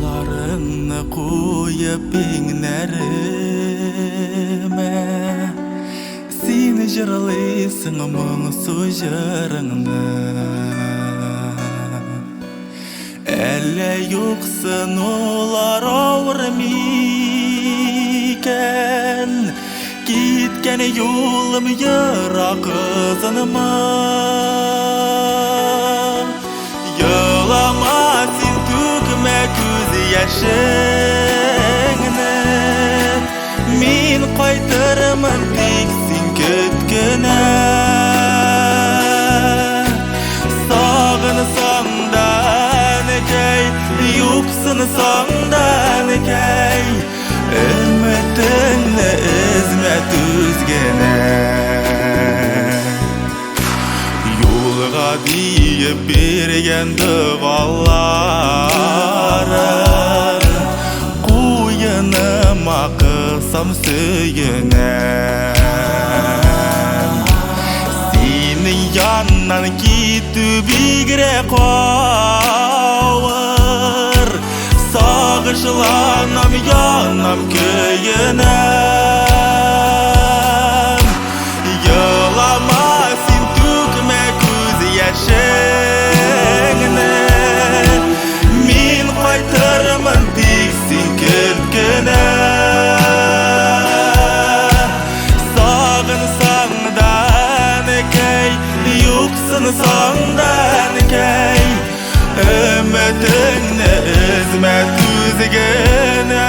Yollarını koyup inlerime Seni jırlaysın mıngsu jırыңны Әллә юксын олар ауыр микән Киткән юлым йырақ ызынма Йылама син түкмә күз яшеңне Мин кайтырмын тик син көткенә Сагынсаң да некәй Юксын саңдан кәй Өмітіңні үзмә түзгенә Юлға дейіп берген дұғаларын Қойыныма қысам сүйінем Сенің яннан кету бигрәк ауыр Сағышланам, янам, көйінем Йылама син түкмә күз яшеңне Мин кайтырмын тик син күлкенә Сагынсаң да некәй Юксын саңдан кәй Өмітіңні үзмә түзгенә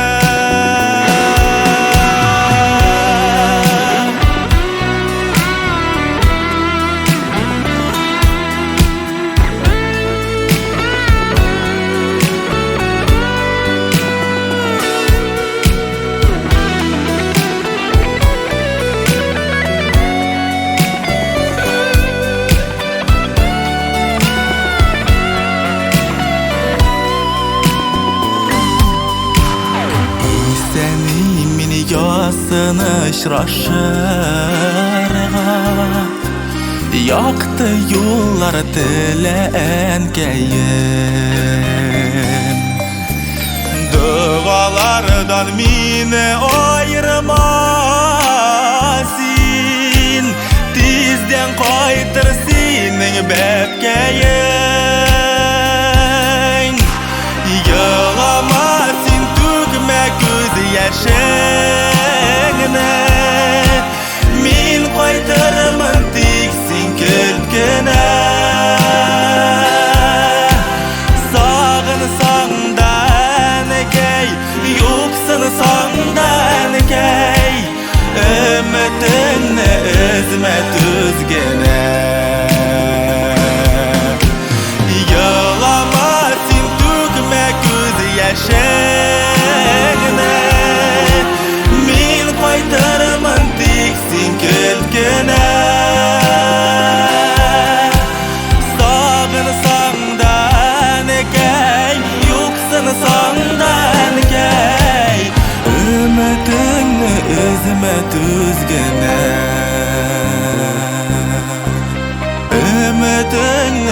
Ясыны ұшырашырға Яқты юллар тіләнкәйім Дұғалардан мені айырма син Тизден қайтыр сенің бәпкәйің Йылама син түкмә күз яшеңне Мин кайтырмын тик син күлкенә Сагынсаң да некәй Юксын саңдан кәй Өмітіңні үзмә түзгенә Йылама син түкмә күз яшеңне Мин кайтырмын тик син күлкенә Сагынсаң да некәй Юксын саңдан кәй Өмітіңні үзмә түзгенә Өмітіңні